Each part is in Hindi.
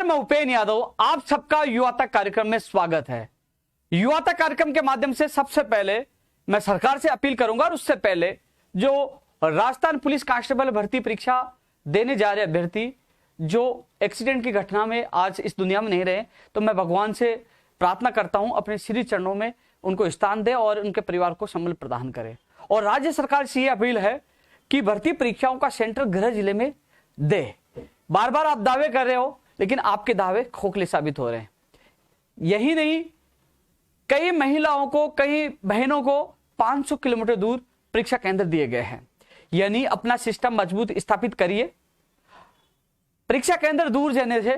नमस्कार, मैं उपेन्द्र यादव, आप सबका युवा तक कार्यक्रम में स्वागत है। युवा तक कार्यक्रम के माध्यम से सबसे पहले मैं सरकार से अपील करूंगा और उससे पहले जो राजस्थान पुलिस कांस्टेबल भर्ती परीक्षा देने जा रहे अभ्यर्थी जो एक्सीडेंट की घटना में आज इस दुनिया में नहीं रहे, तो मैं भगवान से प्रार्थना करता हूं अपने श्री चरणों में उनको स्थान दे और उनके परिवार को संबल प्रदान करे। और राज्य सरकार से यह अपील है कि भर्ती परीक्षाओं का सेंटर गृह जिले में दे। बार बार आप दावे कर रहे हो लेकिन आपके दावे खोखले साबित हो रहे हैं। यही नहीं, कई महिलाओं को, कई बहनों को 500 किलोमीटर दूर परीक्षा केंद्र दिए गए हैं। यानी अपना सिस्टम मजबूत स्थापित करिए। परीक्षा केंद्र दूर जाने से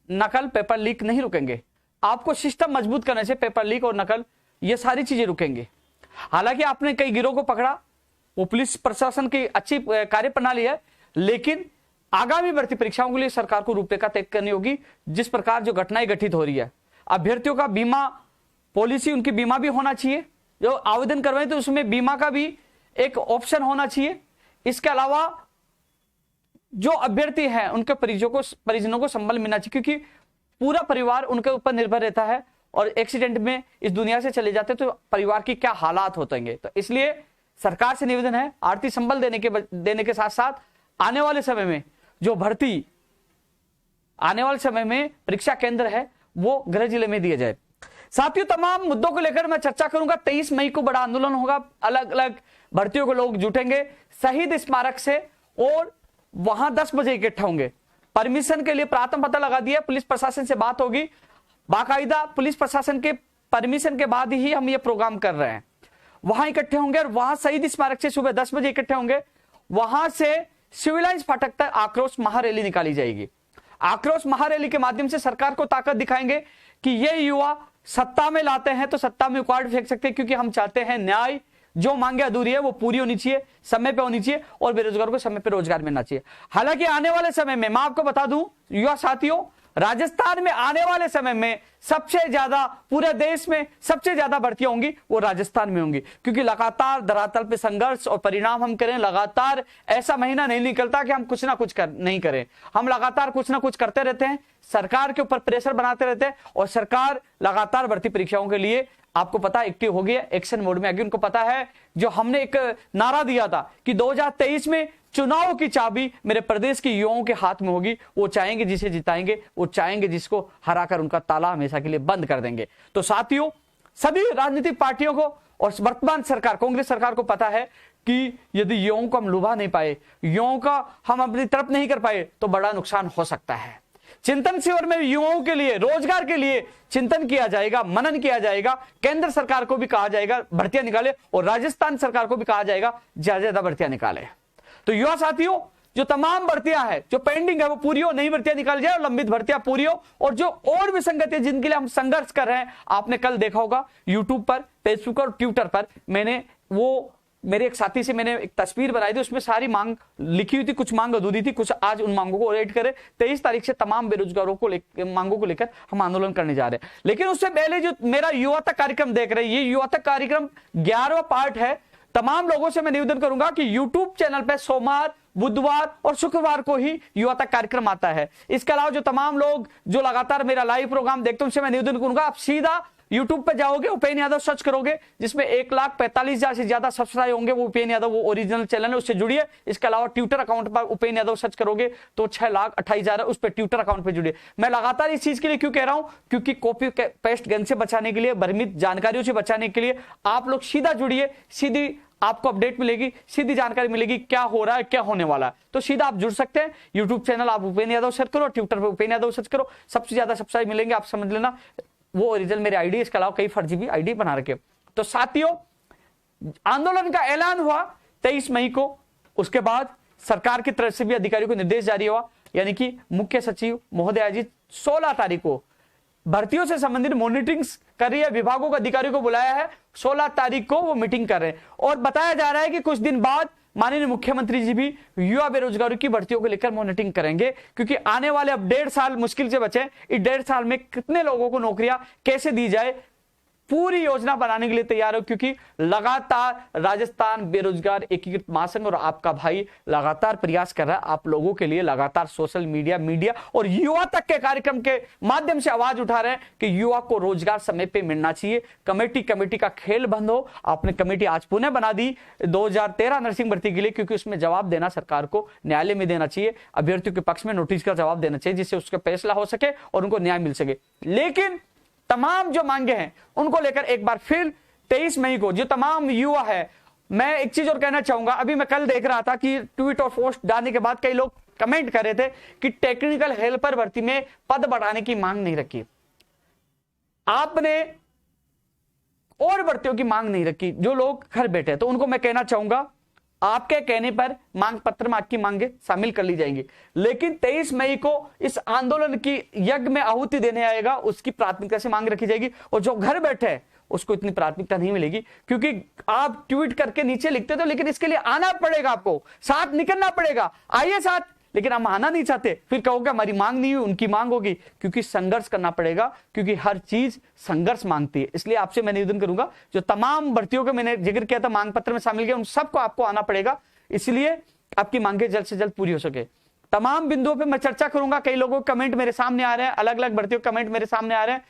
नकल, पेपर लीक नहीं रुकेंगे। आपको सिस्टम मजबूत करने से पेपर लीक और नकल ये सारी चीजें रुकेंगे। हालांकि आपने कई गिरोह को पकड़ा, वो पुलिस प्रशासन की अच्छी कार्य प्रणाली है, लेकिन आगामी भर्ती परीक्षाओं के लिए सरकार को रूपरेखा तय करनी होगी। जिस प्रकार जो घटनाएं घटित हो रही है, अभ्यर्थियों का बीमा पॉलिसी, उनकी बीमा भी होना चाहिए। जो आवेदन करवाएं तो उसमें बीमा का भी एक ऑप्शन होना चाहिए। इसके अलावा जो अभ्यर्थी हैं उनके परिजनों को संबल मिलना चाहिए, क्योंकि पूरा परिवार उनके ऊपर निर्भर रहता है और एक्सीडेंट में इस दुनिया से चले जाते तो परिवार की क्या हालात होते हैं। तो इसलिए सरकार से निवेदन है, आर्थिक संबल देने के साथ साथ आने वाले समय में जो भर्ती, आने वाले समय में परीक्षा केंद्र है वो गृह जिले में दिए जाए। साथियों, तमाम मुद्दों को लेकर मैं चर्चा करूंगा। 23 मई को बड़ा आंदोलन होगा, अलग अलग भर्तियों को लोग जुटेंगे शहीद स्मारक से और वहां 10 बजे इकट्ठा होंगे। परमिशन के लिए प्राथम पता लगा दिया, पुलिस प्रशासन से बात होगी। बाकायदा पुलिस प्रशासन के परमिशन के बाद ही हम ये प्रोग्राम कर रहे हैं। वहां इकट्ठे होंगे और वहां शहीद स्मारक से सुबह 10 बजे इकट्ठे होंगे। वहां से सिविल लाइंस फाटक तक आक्रोश महारैली निकाली जाएगी। आक्रोश महारैली के माध्यम से सरकार को ताकत दिखाएंगे कि ये युवा सत्ता में लाते हैं तो सत्ता में उखाड़ फेंक सकते हैं, क्योंकि हम चाहते हैं न्याय, जो मांगे अधूरी है वो पूरी होनी चाहिए, समय पे होनी चाहिए और बेरोजगार को समय पे रोजगार मिलना चाहिए। हालांकि आने वाले समय में मैं आपको बता दूं युवा साथियों, राजस्थान में आने वाले समय में सबसे ज्यादा, पूरे देश में सबसे ज्यादा भर्तियां होंगी वो राजस्थान में होंगी, क्योंकि लगातार धरातल पे संघर्ष और परिणाम हम करें। लगातार ऐसा महीना नहीं निकलता कि हम कुछ ना कुछ नहीं करें। हम लगातार कुछ ना कुछ करते रहते हैं, सरकार के ऊपर प्रेशर बनाते रहते हैं और सरकार लगातार भर्ती परीक्षाओं के लिए आपको पता एक्टिव हो गई है, एक्शन मोड में आ गई। उनको पता है, जो हमने एक नारा दिया था कि 2023 में चुनाव की चाबी मेरे प्रदेश के युवाओं के हाथ में होगी। वो चाहेंगे जिसे जिताएंगे, वो चाहेंगे जिसको हराकर उनका ताला हमेशा के लिए बंद कर देंगे। तो साथियों, सभी राजनीतिक पार्टियों को और वर्तमान सरकार, कांग्रेस सरकार को पता है कि यदि युवाओं को हम लुभा नहीं पाए, युवाओं का हम अपनी तरफ नहीं कर पाए तो बड़ा नुकसान हो सकता है। चिंतन शिविर में युवाओं के लिए, रोजगार के लिए चिंतन किया जाएगा, मनन किया जाएगा। केंद्र सरकार को भी कहा जाएगा भर्तियां निकाले और राजस्थान सरकार को भी कहा जाएगा ज्यादा भर्तियां निकाले। तो युवा साथियों, जो तमाम भर्तियां हैं जो पेंडिंग है वो पूरी हो, नई भर्तियां निकाल जाए और लंबित भर्तियां पूरी हो। और जो और विसंगति जिनके लिए हम संघर्ष कर रहे हैं, आपने कल देखा होगा यूट्यूब पर, फेसबुक और ट्विटर पर, मैंने वो मेरे एक साथी से मैंने एक तस्वीर बनाई थी, उसमें सारी मांग लिखी हुई थी, कुछ मांग अधूरी थी, कुछ आज उन मांगों को रेट करे। 23 तारीख से तमाम बेरोजगारों को मांगों को लेकर हम आंदोलन करने जा रहे हैं। लेकिन उससे पहले जो मेरा युवा तक कार्यक्रम देख रहे हैं, ये युवा तक कार्यक्रम 11वां पार्ट है। तमाम लोगों से मैं निवेदन करूंगा कि YouTube चैनल पे सोमवार, बुधवार और शुक्रवार को ही युवा तक कार्यक्रम आता है। इसके अलावा जो तमाम लोग जो लगातार मेरा लाइव प्रोग्राम देखते हैं, उनसे मैं निवेदन करूंगा, आप सीधा YouTube पे जाओगे, उपेन्द्र यादव सर्च करोगे, जिसमें 1,45,000 से ज्यादा सब्सक्राइब होंगे। वो उपेन्द्र यादव वो ओरिजिनल चैनल है, उससे जुड़िए। इसके अलावा ट्विटर अकाउंट पर उपेन्द्र यादव सर्च करोगे तो 6,28,000 है, उस पर ट्विटर अकाउंट पे जुड़िए। मैं लगातार इस चीज के लिए क्यों कह रहा हूं, क्योंकि कॉपी पेस्ट गन से बचाने के लिए, भ्रमित जानकारियों से बचाने के लिए आप लोग सीधा जुड़िए। सीधी आपको अपडेट मिलेगी, सीधी जानकारी मिलेगी क्या हो रहा है, क्या होने वाला है। तो सीधा आप जुड़ सकते हैं। यूट्यूब चैनल आप उपेन्द्र यादव सर्च करो, ट्विटर पर उपेन्द्र यादव सर्च करो, सबसे ज्यादा सब्सक्राइब मिलेंगे। आप समझ लेना, वो ओरिजिनल मेरी आईडी, इसके अलावा कई फर्जी भी आईडी बना रखे। तो साथियों, आंदोलन का ऐलान हुआ 23 मई को। उसके बाद सरकार की तरफ से भी अधिकारियों को निर्देश जारी हुआ, यानी कि मुख्य सचिव महोदया जी 16 तारीख को भर्तियों से संबंधित मॉनिटरिंग कर रही है, विभागों के अधिकारियों को बुलाया है। 16 तारीख को वो मीटिंग कर रहे हैं और बताया जा रहा है कि कुछ दिन बाद माननीय मुख्यमंत्री जी भी युवा बेरोजगारों की भर्तियों को लेकर मॉनिटरिंग करेंगे, क्योंकि आने वाले अब 1.5 साल मुश्किल से बचे। इस 1.5 साल में कितने लोगों को नौकरियां कैसे दी जाए, पूरी योजना बनाने के लिए तैयार हो, क्योंकि लगातार राजस्थान बेरोजगार एकीकृत महासंघ और आपका भाई लगातार प्रयास कर रहा है आप लोगों के लिए, लगातार सोशल मीडिया और युवा तक के कार्यक्रम के माध्यम से आवाज उठा रहे हैं कि युवा को रोजगार समय पे मिलना चाहिए। कमेटी का खेल बंद हो। आपने कमेटी आज पुनः बना दी 2013 नर्सिंग भर्ती के लिए, क्योंकि उसमें जवाब देना सरकार को न्यायालय में देना चाहिए, अभ्यर्थियों के पक्ष में नोटिस का जवाब देना चाहिए, जिससे उसका फैसला हो सके और उनको न्याय मिल सके। लेकिन तमाम जो मांगे हैं उनको लेकर एक बार फिर 23 मई को जो तमाम युवा है, मैं एक चीज और कहना चाहूंगा। अभी मैं कल देख रहा था कि ट्वीट और पोस्ट डालने के बाद कई लोग कमेंट कर रहे थे कि टेक्निकल हेल्पर भर्ती में पद बढ़ाने की मांग नहीं रखी, आपने और भर्तियों की मांग नहीं रखी, जो लोग घर बैठे। तो उनको मैं कहना चाहूंगा आपके कहने पर मांग पत्र में आपकी मांगे शामिल कर ली जाएंगी, लेकिन 23 मई को इस आंदोलन की यज्ञ में आहुति देने आएगा उसकी प्राथमिकता से मांग रखी जाएगी, और जो घर बैठे है उसको इतनी प्राथमिकता नहीं मिलेगी, क्योंकि आप ट्वीट करके नीचे लिखते थे, लेकिन इसके लिए आना पड़ेगा, आपको साथ निकलना पड़ेगा। आइए साथ, लेकिन हम आना नहीं चाहते, फिर कहोगे हमारी मांग नहीं हुई, उनकी मांग होगी, क्योंकि संघर्ष करना पड़ेगा, क्योंकि हर चीज संघर्ष मांगती है। इसलिए आपसे मैं निवेदन करूंगा, जो तमाम भर्तियों का मैंने जिक्र किया था मांग पत्र में शामिल किया, उन सबको आपको आना पड़ेगा, इसलिए आपकी मांगे जल्द से जल्द पूरी हो सके। तमाम बिंदुओं पर मैं चर्चा करूंगा। कई लोगों के कमेंट मेरे सामने आ रहे हैं, अलग अलग भर्तियों के कमेंट मेरे सामने आ रहे हैं,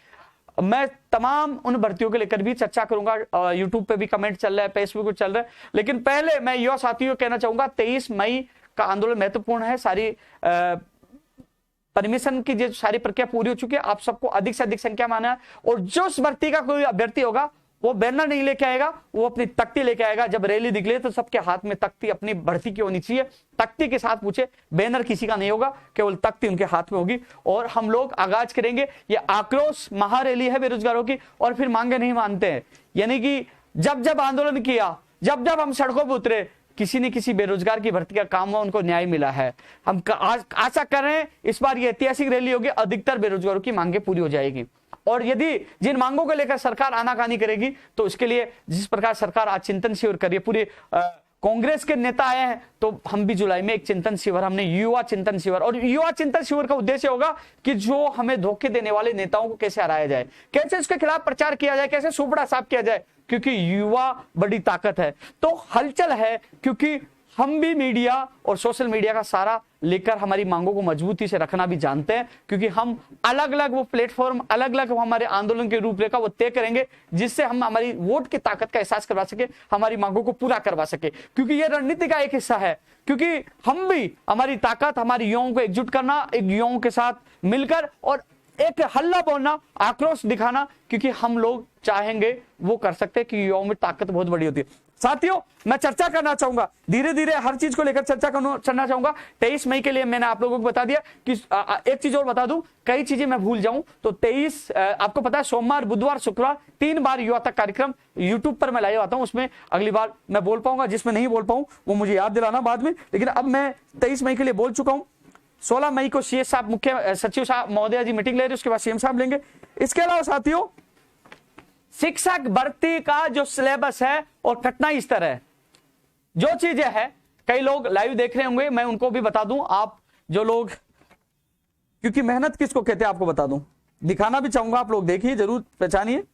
मैं तमाम उन भर्तियों को लेकर भी चर्चा करूंगा। यूट्यूब पे भी कमेंट चल रहा है, फेसबुक पे चल रहा है, लेकिन पहले मैं युवा साथियों को कहना चाहूंगा 23 मई का आंदोलन महत्वपूर्ण है। सारी परमिशन की जो सारी प्रक्रिया पूरी हो चुकी है, आप सबको अधिक से अधिक संख्या में आना है, और जो उस भर्ती का कोई अभ्यर्थी होगा वो बैनर नहीं लेके आएगा, वो अपनी तख्ती लेके आएगा। जब रैली निकले तो सबके हाथ में तख्ती अपनी भर्ती की होनी चाहिए, तख्ती के साथ पूछे, बैनर किसी का नहीं होगा, केवल तख्ती उनके हाथ में होगी। और हम लोग आगाज करेंगे, ये आक्रोश महारैली है बेरोजगारों की, और फिर मांगे नहीं मानते हैं। यानी कि जब जब आंदोलन किया, जब जब हम सड़कों पर उतरे, किसी न किसी बेरोजगार की भर्ती का काम हुआ, उनको न्याय मिला है। हम आशा कर रहे हैं इस बार ये ऐतिहासिक रैली होगी, अधिकतर बेरोजगारों की मांगे पूरी हो जाएगी। और यदि जिन मांगों को लेकर सरकार आनाकानी करेगी, तो इसके लिए जिस प्रकार सरकार आज चिंतन शिविर कर रही है, पूरे कांग्रेस के नेता आए हैं, तो हम भी जुलाई में एक चिंतन शिविर, हमने युवा चिंतन शिविर, और युवा चिंतन शिविर का उद्देश्य होगा कि जो हमें धोखे देने वाले नेताओं को कैसे हराया जाए, कैसे उसके खिलाफ प्रचार किया जाए, कैसे सुपड़ा साफ किया जाए, क्योंकि युवा बड़ी ताकत है। तो हलचल है, क्योंकि हम भी मीडिया और सोशल मीडिया का सहारा लेकर हमारी मांगों को मजबूती से रखना भी जानते हैं, क्योंकि हम अलग अलग वो प्लेटफॉर्म, अलग अलग हमारे आंदोलन के रूपरेखा वो तय करेंगे, जिससे हम हमारी वोट की ताकत का एहसास करवा सके, हमारी मांगों को पूरा करवा सके, क्योंकि ये रणनीति का एक हिस्सा है। क्योंकि हम भी, हमारी ताकत हमारी युवाओं को एकजुट करना, एक युवाओं के साथ मिलकर और एक हल्ला बोलना, आक्रोश दिखाना, क्योंकि हम लोग चाहेंगे वो कर सकते हैं, कि युवाओं में ताकत बहुत बड़ी होती है। साथियों, मैं चर्चा करना चाहूंगा, धीरे धीरे हर चीज को लेकर चर्चा करना चाहूंगा। 23 मई के लिए मैंने आप लोगों को बता दिया कि एक चीज और बता दूं, कई चीजें मैं भूल जाऊं तो 23 आपको पता है सोमवार, बुधवार, शुक्रवार 3 बार युवा तक कार्यक्रम यूट्यूब पर मैं लाइव आता हूं। उसमें अगली बार मैं बोल पाऊंगा, जिसमें नहीं बोल पाऊं वो मुझे याद दिलाना बाद में, लेकिन अब मैं 23 मई के लिए बोल चुका हूं। 16 मई को सीएस साहब, मुख्य सचिव साहब महोदय जी मीटिंग ले रहे, उसके बाद सीएम साहब लेंगे। इसके अलावा साथियों, शिक्षक भर्ती का जो सिलेबस है और कठिनाई स्तर है, जो चीजें हैं, कई लोग लाइव देख रहे होंगे, मैं उनको भी बता दूं। आप जो लोग, क्योंकि मेहनत किसको कहते हैं आपको बता दूं, दिखाना भी चाहूंगा, आप लोग देखिए, जरूर पहचानिए।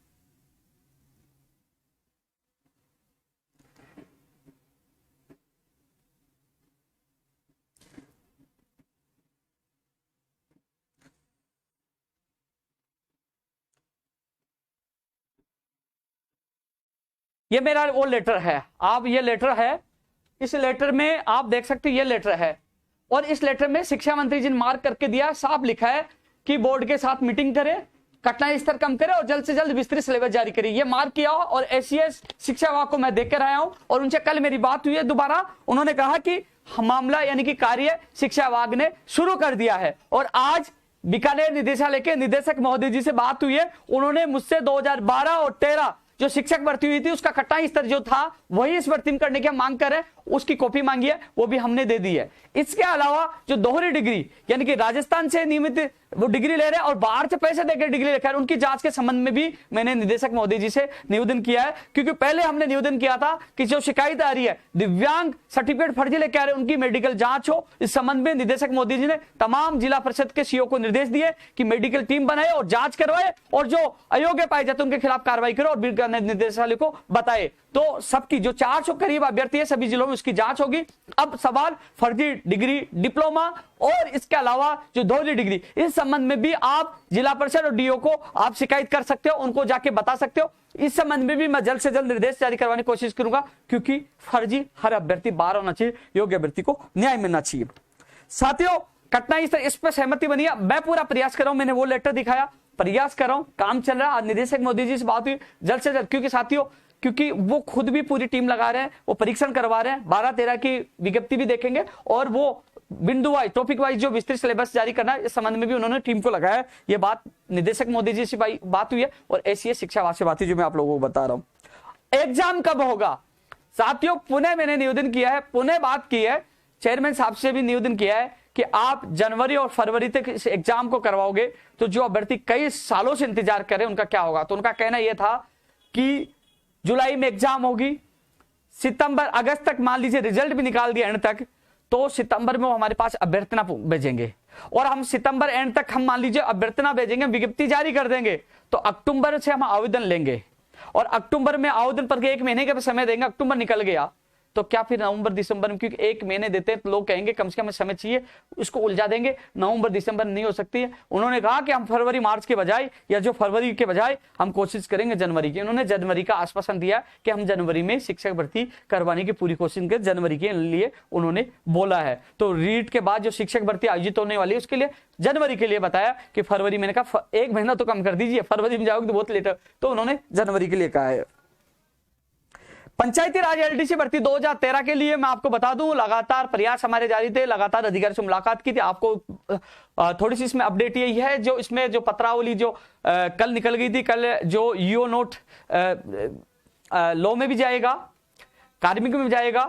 ये मेरा वो लेटर है, आप ये लेटर है, इस लेटर में आप देख सकते हैं, ये लेटर है, और इस लेटर में शिक्षा मंत्री जी ने मार्क करके दिया, साफ लिखा है कि बोर्ड के साथ मीटिंग करें, कठिनाई स्तर कम करे और जल्द से जल्द विस्तृत सिलेबस जारी करें, ये मार्क किया। और एसीएस शिक्षा विभाग को मैं देकर आया हूं, और उनसे कल मेरी बात हुई है दोबारा, उन्होंने कहा कि मामला यानी कि कार्य शिक्षा विभाग ने शुरू कर दिया है। और आज बीकानेर निदेशालय के निदेशक महोदय जी से बात हुई है, उन्होंने मुझसे 2012 और 13 जो शिक्षक भर्ती हुई थी उसका कट्टा स्तर जो था वही इस भर्ती में करने की हम मांग कर रहे हैं, उसकी कॉपी मांगी है, वो भी हमने दे दी है। इसके अलावा जो दोहरी डिग्री यानी कि राजस्थान से नियमित वो डिग्री ले रहे हैं और बाहर से पैसे देकर डिग्री लेकर, उनकी जांच के संबंध में भी मैंने निदेशक महोदय जी से निवेदन किया है। क्योंकि पहले हमने निवेदन किया था कि जो शिकायत आ रही है दिव्यांग सर्टिफिकेट फर्जी लेकर आ रहे उनकी मेडिकल जांच हो। इस संबंध में निदेशक महोदय जी ने तमाम जिला परिषद के सीईओ को निर्देश दिए कि मेडिकल टीम बनाए और जांच करवाए और जो अयोग्य पाए जाते उनके खिलाफ कार्रवाई करे और निदेशालय को बताए। तो सबकी जो 400 करीब अभ्यर्थी है सभी जिलों में उसकी जांच होगी। अब सवाल फर्जी डिग्री, डिप्लोमा और इसके अलावा जो दोहरी डिग्री, इस संबंध में भी आप जिला परिषद और डीओ को आप शिकायत कर सकते हो, उनको जाके बता सकते हो। इस संबंध में भी मैं जल्द से जल्द निर्देश जारी करवाने की कोशिश करूंगा, क्योंकि फर्जी हर अभ्यर्थी बाहर होना चाहिए, योग्य अभ्यर्थी को न्याय मिलना चाहिए। साथियों, घटना इस पर सहमति बनी है, मैं पूरा प्रयास कर रहा हूं, मैंने वो लेटर दिखाया, प्रयास कर रहा हूं, काम चल रहा है। आज निदेशक मोदी जी से बात हुई, जल्द से जल्द, क्योंकि साथियों क्योंकि वो खुद भी पूरी टीम लगा रहे हैं, वो परीक्षण करवा रहे हैं, 12-13 की विज्ञप्ति भी देखेंगे और वो बिंदु वाइज, टॉपिक वाइज जो विस्तृत सिलेबस जारी करना है, इस संबंध में भी उन्होंने टीम को लगाया। ये बात निदेशक मोदी जी से बात हुई है और ऐसी शिक्षा से बात हुई जो मैं आप लोगों को बता रहा हूं। एग्जाम कब होगा साथियों, पुनः मैंने निवेदन किया है, पुनः बात की है, चेयरमैन साहब से भी निवेदन किया है कि आप जनवरी और फरवरी तक इस एग्जाम को करवाओगे तो जो अभ्यर्थी कई सालों से इंतजार कर रहे हैं उनका क्या होगा। तो उनका कहना यह था कि जुलाई में एग्जाम होगी, सितंबर अगस्त तक मान लीजिए रिजल्ट भी निकाल दिया एंड तक, तो सितंबर में वो हमारे पास अभ्यर्थना भेजेंगे और हम सितंबर एंड तक हम मान लीजिए अभ्यर्थना भेजेंगे, विज्ञप्ति जारी कर देंगे, तो अक्टूबर से हम आवेदन लेंगे और अक्टूबर में आवेदन पर 1 महीने का समय देंगे। अक्टूबर निकल गया तो क्या फिर नवंबर दिसंबर में, क्योंकि 1 महीने देते हैं तो लोग कहेंगे कम से कम समय चाहिए, उसको उलझा देंगे, नवंबर दिसंबर नहीं हो सकती है। उन्होंने कहा कि हम फरवरी मार्च के बजाय या जो फरवरी के बजाय हम कोशिश करेंगे जनवरी की। उन्होंने जनवरी का आश्वासन दिया कि हम जनवरी में शिक्षक भर्ती करवाने की पूरी कोशिश करें, जनवरी के लिए उन्होंने बोला है। तो रीट के बाद जो शिक्षक भर्ती आयोजित होने वाली है उसके लिए जनवरी के लिए बताया कि फरवरी, मैंने कहा 1 महीना तो कम कर दीजिए, फरवरी में जाओगे तो बहुत लेट है, तो उन्होंने जनवरी के लिए कहा है। पंचायती राज एलडीसी भर्ती 2013 के लिए मैं आपको बता दूं लगातार प्रयास हमारे जारी थे, लगातार अधिकारी से मुलाकात की थी। आपको थोड़ी सी इसमें अपडेट यही है, जो इसमें जो पत्रावली जो कल निकल गई थी, कल जो ईओ नोट लॉ में भी जाएगा, कार्मिक में भी जाएगा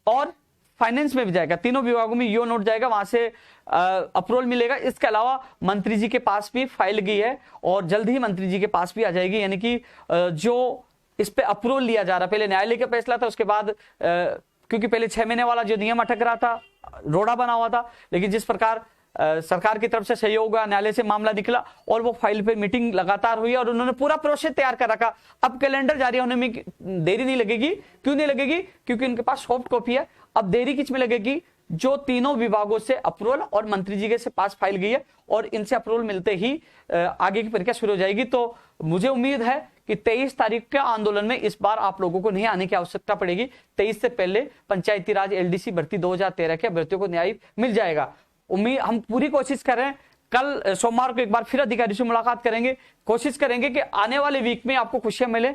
और फाइनेंस में भी जाएगा, तीनों विभागों में ईओ नोट जाएगा, वहां से अप्रूवल मिलेगा। इसके अलावा मंत्री जी के पास भी फाइल गई है और जल्द ही मंत्री जी के पास भी आ जाएगी, यानी कि जो इस पे अप्रूवल लिया जा रहा, पहले न्यायालय का फैसला था, उसके बाद क्योंकि पहले 6 महीने वाला जो नियम अटक रहा था, रोड़ा बना हुआ था, लेकिन जिस प्रकार सरकार की तरफ से सहयोग हुआ, न्यायालय से मामला निकला और वो फाइल पे मीटिंग लगातार हुई और उन्होंने पूरा प्रोसेस तैयार कर रखा। अब कैलेंडर जारी होने में देरी नहीं लगेगी। क्यों नहीं लगेगी? क्योंकि उनके पास सॉफ्ट कॉपी है। अब देरी किस में लगेगी? जो तीनों विभागों से अप्रूवल और मंत्री जी के से पास फाइल गई है और इनसे अप्रूवल मिलते ही आगे की प्रक्रिया शुरू हो जाएगी। तो मुझे उम्मीद है कि 23 तारीख के आंदोलन में इस बार आप लोगों को नहीं आने की आवश्यकता पड़ेगी। 23 से पहले पंचायती राज एलडीसी भर्ती 2013 के अभ्यर्थियों को न्याय मिल जाएगा। उम्मीद, हम पूरी कोशिश कर रहे हैं। कल सोमवार को एक बार फिर अधिकारी से मुलाकात करेंगे, कोशिश करेंगे कि आने वाले वीक में आपको खुशियां मिले,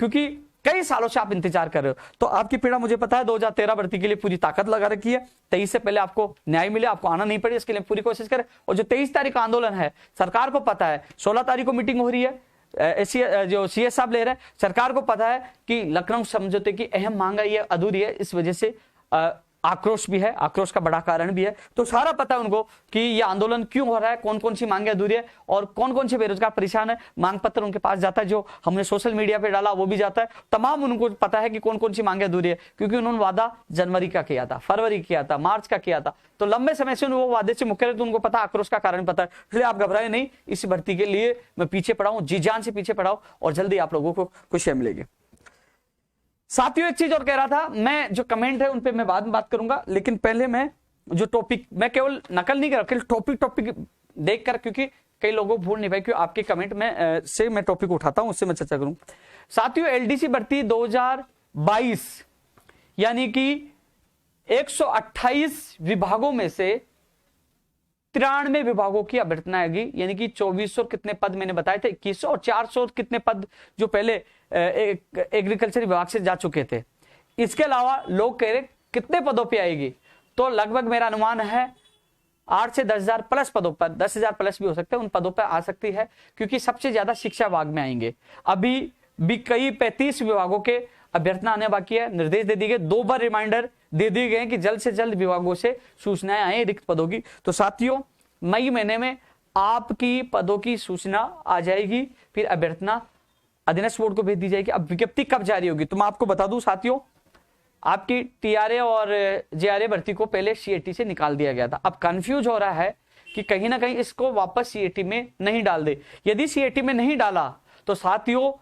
क्योंकि कई सालों से आप इंतजार कर रहे हो। तो आपकी पीड़ा मुझे पता है, 2013 भर्ती के लिए पूरी ताकत लगा रखी है। 23 से पहले आपको न्याय मिले, आपको आना नहीं पड़े, इसके लिए पूरी कोशिश करें। और जो 23 तारीख का आंदोलन है, सरकार को पता है 16 तारीख को मीटिंग हो रही है, जो सीएस साहब ले रहे हैं, सरकार को पता है कि लखनऊ समझौते की अहम मांग है, ये अधूरी है, इस वजह से आक्रोश भी है, आक्रोश का बड़ा कारण भी है। तो सारा पता है उनको कि ये आंदोलन क्यों हो रहा है, कौन कौन सी मांगे अधूरी है और कौन कौन से बेरोजगार परेशान है। मांग पत्र उनके पास जाता है, जो हमने सोशल मीडिया पे डाला वो भी जाता है। तमाम उनको पता है कि कौन कौन सी मांगे अधूरी है, क्योंकि उन्होंने वादा जनवरी का किया था, फरवरी किया था, मार्च का किया था। तो लंबे समय से वो वादे से मुक्कर है, तो उनको पता, आक्रोश का कारण पता है। इसलिए आप घबराए नहीं, इस भर्ती के लिए मैं पीछे पड़ा हूं, जी जान से पीछे पड़ा हूं और जल्दी आप लोगों को खुशियां मिलेगी। साथियों, एक चीज और कह रहा था, मैं जो कमेंट है उन पे मैं बाद में बात करूंगा, लेकिन पहले मैं जो टॉपिक, मैं केवल नकल नहीं कर रहा, केवल टॉपिक देखकर, क्योंकि कई लोगों को भूल नहीं पाए, क्योंकि आपके कमेंट में से मैं टॉपिक उठाता हूं, उससे मैं चर्चा करूं। साथियों, एलडीसी भर्ती 2022 यानी कि 128 विभागों में से 93 विभागों की अभ्यर्थना आएगी, यानी कि 2400 कितने पद मैंने बताए थे, 2100 और 400 कितने पद जो पहले एग्रीकल्चर विभाग से जा चुके थे। इसके अलावा लोग कह रहे कितने पदों पे आएगी, तो लगभग मेरा अनुमान है 8 से 10,000 प्लस पदों पर, 10,000 प्लस भी हो सकते हैं, उन पदों पर आ सकती है, क्योंकि सबसे ज्यादा शिक्षा विभाग में आएंगे। अभी भी कई 35 विभागों के अभ्यर्थना आने बाकी है। निर्देश दे दिए गए, 2 बार रिमाइंडर दे दिए गए कि जल्द से जल्द विभागों से सूचनाएं आए रिक्त पदों की। तो साथियों मई महीने में आपकी पदों की सूचना आ जाएगी, फिर अभ्यर्थना अधीनस्थ बोर्ड को भेज दी जाएगी। अब विज्ञप्ति कब जारी होगी तो मैं आपको बता दूं साथियों, आपकी टीआरए और जेआरए भर्ती को पहले सीएटी से निकाल दिया गया था। अब कंफ्यूज हो रहा है कि कहीं ना कहीं इसको वापस सीएटी में नहीं डाल दे। यदि सीएटी में नहीं डाला तो साथियों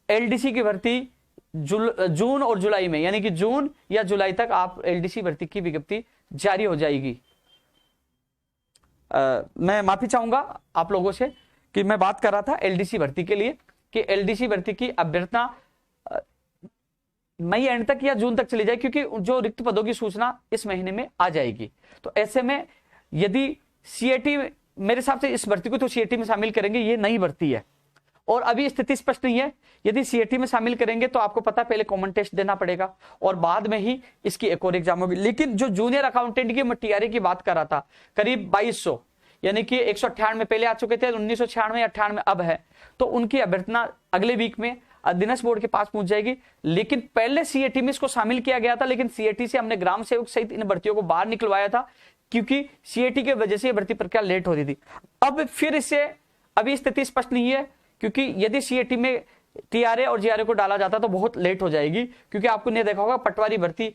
एलडीसी की भर्ती जून और जुलाई में, यानी कि जून या जुलाई तक आप एलडीसी भर्ती की विज्ञप्ति जारी हो जाएगी। मैं माफी चाहूंगा आप लोगों से कि मैं बात कर रहा था एलडीसी भर्ती के लिए कि एलडीसी भर्ती की अभ्यर्थना मई एंड तक या जून तक चली जाए, क्योंकि जो रिक्त पदों की सूचना इस महीने में आ जाएगी। तो ऐसे में यदि सीएटी, मेरे हिसाब से इस भर्ती को तो सीएटी में शामिल करेंगे, ये नई भर्ती है और अभी स्थिति स्पष्ट नहीं है। यदि सीएटी में शामिल करेंगे तो आपको पता है पहले कॉमन टेस्ट देना पड़ेगा और बाद में ही इसकी एक और एग्जाम होगी। लेकिन जो जूनियर अकाउंटेंट की मैं टीआरए की बात कर रहा था, करीब 2200 यानी कि 198 पहले आ चुके थे, 1996 या 98 अब है, तो उनकी अभ्यर्थना अगले वीक में अधीनस्थ बोर्ड के पास पहुंच जाएगी। लेकिन पहले सीएटी में इसको शामिल किया गया था, लेकिन सीएटी से हमने ग्राम सेवक सहित इन भर्तियों को बाहर निकलवाया था क्योंकि सीएटी की वजह से भर्ती प्रक्रिया लेट हो रही थी। अब फिर इससे अभी स्थिति स्पष्ट नहीं है, क्योंकि यदि सीएटी में टीआरए और जेआरए को डाला जाता तो बहुत लेट हो जाएगी, क्योंकि आपको नहीं देखा होगा पटवारी भर्ती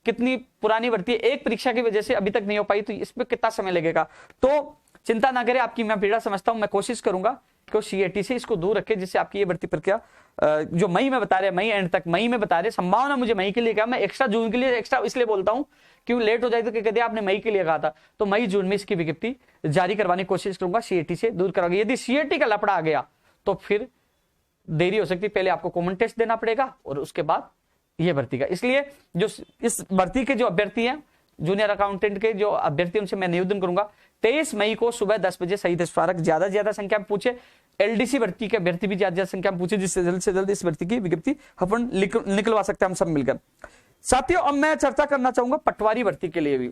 कितनी पुरानी भर्ती है, एक परीक्षा की वजह से अभी तक नहीं हो पाई, तो इसमें कितना समय लगेगा। तो चिंता ना करें, आपकी मैं पीड़ा समझता हूं, मैं कोशिश करूंगा कि सीएटी से इसको दूर रखे, जिससे आपकी ये भर्ती प्रक्रिया जो मई में बता रहे, मई एंड तक मई में बता रहे, संभावना मुझे मई के लिए कहा, मैं एक्स्ट्रा जून के लिए एक्स्ट्रा इसलिए बोलता हूं क्यों लेट हो जाए तो कहते आपने मई के लिए कहा था, तो मई जून में इसकी विज्ञप्ति जारी करवाने की कोशिश करूंगा, सीएटी से दूर करवाऊंगा। यदि सीएटी का लफड़ा आ गया तो फिर देरी हो सकती है, पहले आपको कॉमन टेस्ट देना पड़ेगा और उसके बाद यह भर्ती का। इसलिए जो इस भर्ती के जो अभ्यर्थी हैं, जूनियर अकाउंटेंट के जो अभ्यर्थी, उनसे मैं निवेदन करूंगा 23 मई को सुबह 10 बजे सही दस्तावेज ज्यादा से ज्यादा संख्या में पूछे, एलडीसी भर्ती के अभ्यर्थी भी ज्यादा संख्या में पूछे, जिससे जल्द से जल्द इस भर्ती की विज्ञप्ति अपन निकलवा सकते हैं हम सब मिलकर। साथियों अब मैं चर्चा करना चाहूंगा पटवारी भर्ती के लिए भी।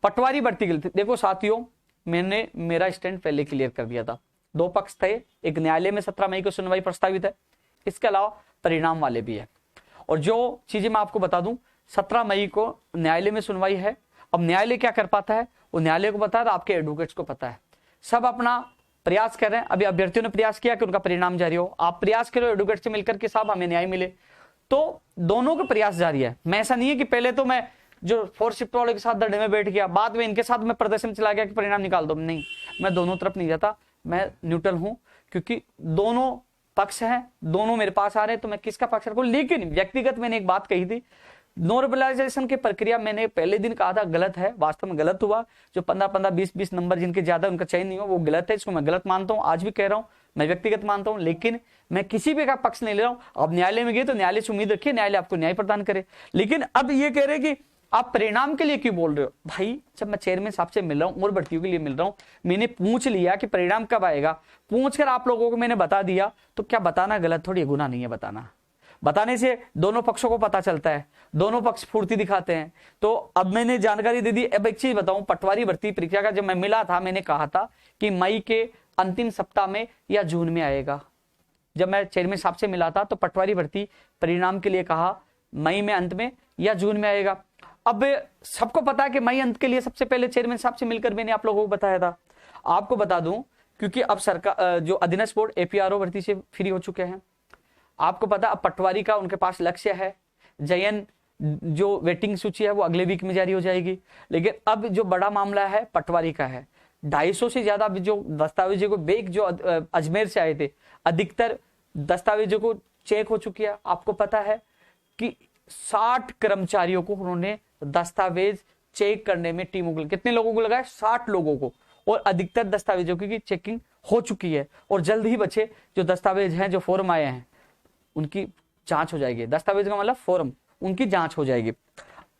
पटवारी भर्ती के लिए देखो साथियों, मैंने मेरा स्टैंड पहले क्लियर कर दिया था। 2 पक्ष थे, एक न्यायालय में 17 मई को सुनवाई प्रस्तावित है, इसके अलावा परिणाम वाले भी है। और जो चीजें मैं आपको बता दूं, 17 मई को न्यायालय में सुनवाई है। अब न्यायालय क्या कर पाता है वो न्यायालय को पता है, आपके एडवोकेट्स को पता है, सब अपना प्रयास कर रहे हैं। अभी अभ्यर्थियों ने प्रयास किया कि उनका परिणाम जारी हो, आप प्रयास करो एडवोकेट से मिलकर के साहब हमें न्याय मिले, तो दोनों का प्रयास जारी है। मैं ऐसा नहीं है कि पहले तो मैं जो 4 शिफ्ट वाले के साथ धरने में बैठ गया, बाद में इनके साथ मैं प्रदर्शन चला गया कि परिणाम निकाल दो, नहीं, मैं दोनों तरफ नहीं जाता, मैं न्यूट्रल हूं, क्योंकि दोनों पक्ष हैं, दोनों मेरे पास आ रहे हैं, तो मैं किसका पक्ष रखूं। लेकिन व्यक्तिगत मैंने एक बात कही थी, नॉर्मलाइजेशन की प्रक्रिया मैंने पहले दिन कहा था गलत है, वास्तव में गलत हुआ। जो 15-15, 20-20 नंबर जिनके ज्यादा उनका चयन नहीं हुआ वो गलत है, इसको मैं गलत मानता हूं, आज भी कह रहा हूं, मैं व्यक्तिगत मानता हूं। लेकिन मैं किसी भी का पक्ष नहीं ले रहा हूं। अब न्यायालय में गए तो न्यायालय से उम्मीद रखिए न्यायालय आपको न्याय प्रदान करे। लेकिन अब ये कह रहे कि आप परिणाम के लिए क्यों बोल रहे हो भाई, जब मैं चेयरमैन साहब से मिल रहा हूं और भर्तियों के लिए मिल रहा हूं, मैंने पूछ लिया कि परिणाम कब आएगा, पूछकर आप लोगों को मैंने बता दिया, तो क्या बताना गलत थोड़ी, गुनाह नहीं है बताना। बताने से दोनों पक्षों को पता चलता है, दोनों पक्ष फूर्ति दिखाते हैं। तो अब मैंने जानकारी दे दी। अब एक चीज बताऊं, पटवारी भर्ती परीक्षा का जब मैं मिला था, मैंने कहा था कि मई के अंतिम सप्ताह में या जून में आएगा। जब मैं चेयरमैन साहब से मिला था तो पटवारी भर्ती परिणाम के लिए कहा मई में अंत में या जून में आएगा। अब सबको पता है कि मई अंत के लिए सबसे पहले चेयरमैन साहब से मिलकर मैंने आप लोगों को बताया था। आपको बता दूं, क्योंकि अब सरकार जो अधीनस्थ बोर्ड एपीआरओ भर्ती से फ्री हो चुके हैं, आपको पता अब पटवारी का उनके पास लक्ष्य है, जयन जो वेटिंग सूची है वो अगले वीक में जारी हो जाएगी। लेकिन अब जो बड़ा मामला है पटवारी का है, 250 से ज्यादा जो दस्तावेजों को बेग जो अजमेर से आए थे, अधिकतर दस्तावेजों को चेक हो चुकी है। आपको पता है कि 60 कर्मचारियों को उन्होंने दस्तावेज चेक करने में टीमों को, कितने लोगों को लगाया, 60 लोगों को, और अधिकतर दस्तावेजों की चेकिंग हो चुकी है। और जल्द ही बचे जो दस्तावेज हैं, जो फॉर्म आए हैं, उनकी जांच हो जाएगी। दस्तावेज का मतलब फॉर्म, उनकी जांच हो जाएगी।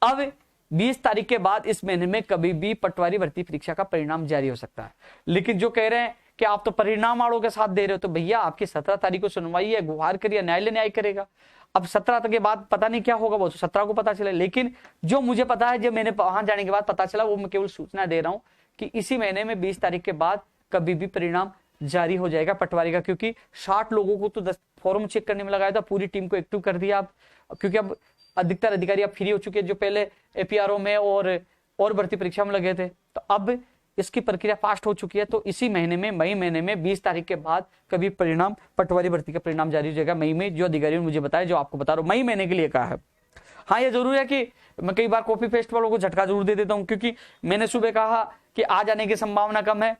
अब 20 तारीख के बाद इस महीने में कभी भी पटवारी भर्ती परीक्षा का परिणाम जारी हो सकता है। लेकिन जो कह रहे हैं कि आप तो परिणाम आड़ों के साथ दे रहे हो, तो भैया आपकी 17 तारीख को सुनवाई है, गुहार करिए, न्यायालय न्याय करेगा। अब 17 तक के बाद पता नहीं क्या होगा, वो 17 को पता चले। लेकिन जो मुझे पता है, जो मैंने वहां जाने के बाद पता चला, वो मैं केवल सूचना दे रहा हूं कि इसी महीने में 20 तारीख के बाद कभी भी परिणाम जारी हो जाएगा पटवारी का, क्योंकि 60 लोगों को तो 10 फॉर्म चेक करने में लगाया था, पूरी टीम को एक्टिव कर दिया अब, क्योंकि अब अधिकतर अधिकारी अब फ्री हो चुके हैं जो पहले एपीआरओ में और भर्ती परीक्षा में लगे थे। तो अब इसकी प्रक्रिया फास्ट हो चुकी है। तो इसी महीने में, मई महीने में 20 तारीख के बाद कभी परिणाम, पटवारी भर्ती का परिणाम जारी हो जाएगा मई में, जो अधिकारियों ने मुझे बताया, जो आपको बता रहा हूं, मई महीने के लिए कहा है। हाँ, ये जरूर है कि मैं कई बार कॉपी पेस्ट वालों को झटका जरूर दे देता हूं, क्योंकि मैंने सुबह कहा कि आ जाने की संभावना कम है,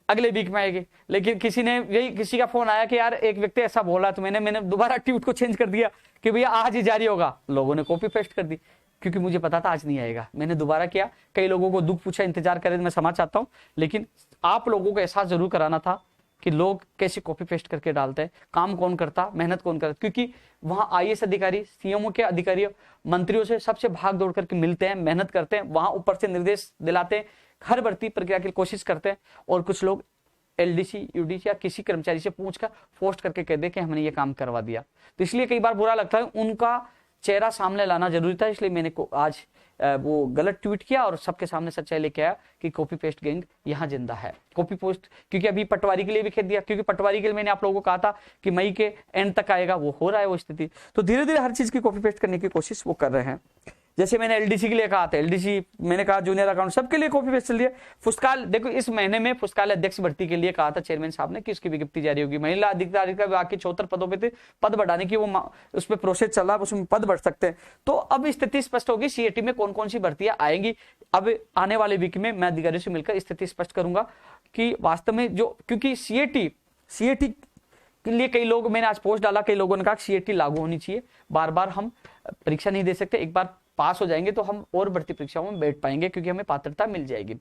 अगले वीक में आएगी, लेकिन किसी का फोन आया कि यार एक व्यक्ति ऐसा बोला, तो मैंने दोबारा ट्वीट को चेंज कर दिया कि भैया आज ही जारी होगा। लोगों ने कॉपी पेस्ट कर दी, क्योंकि मुझे पता था आज नहीं आएगा। मैंने दोबारा किया, कई लोगों को दुख पूछा, इंतजार करे, मैं समझ चाहता हूं, लेकिन आप लोगों को एहसास जरूर कराना था कि लोग कैसे कॉपी पेस्ट करके डालते हैं, काम कौन करता, मेहनत कौन करता, क्योंकि वहां आईएएस अधिकारी, सीएमओ के अधिकारी, मंत्रियों से सबसे भाग दौड़ करके मिलते हैं, मेहनत करते हैं, वहां ऊपर से निर्देश दिलाते हैं, हर भर्ती प्रक्रिया की कोशिश करते हैं, और कुछ लोग एलडीसी, यूडीसी या किसी कर्मचारी से पूछकर पोस्ट करके कह दे कि हमने ये काम करवा दिया। तो इसलिए कई बार बुरा लगता है, उनका चेहरा सामने लाना जरूरी था, इसलिए मैंने आज वो गलत ट्वीट किया और सबके सामने सच्चाई लेके आया कि कॉपी पेस्ट गैंग यहाँ जिंदा है। कॉपी पेस्ट, क्योंकि अभी पटवारी के लिए भी कह दिया, क्योंकि पटवारी के लिए मैंने आप लोगों को कहा था कि मई के एंड तक आएगा, वो हो रहा है वो स्थिति। तो धीरे धीरे हर चीज की कॉपी पेस्ट करने की कोशिश वो कर रहे हैं। जैसे मैंने एलडीसी के लिए कहा था, एलडीसी मैंने कहा, जूनियर अकाउंट, सबके लिए कॉपी पेस्ट चल रही है। पुस्तकालय, देखो इस महीने में पुस्तकालय अध्यक्ष भर्ती के लिए कहा था चेयरमैन साहब ने कि उसकी विज्ञप्ति जारी होगी। महिला अधिकारी का बाकी 74 पदों पे थे, पद बढ़ाने की वो उस पर प्रोसेस चल रहा है, उसमें पद बढ़ सकते हैं। तो अब स्थिति स्पष्ट होगी सीएटी में कौन कौन सी भर्तियां आएंगी। अब आने वाले वीक में मैं अधिकारियों से मिलकर स्थिति स्पष्ट करूंगा कि वास्तव में जो, क्योंकि सीएटी के लिए कई लोग, मैंने आज पोस्ट डाला, कई लोगों ने कहा सीएटी लागू होनी चाहिए, बार बार हम परीक्षा नहीं दे सकते, एक बार पास हो जाएंगे तो हम और भर्ती परीक्षाओं में बैठ पाएंगे, क्योंकि हमें पात्रता मिल जाएगी।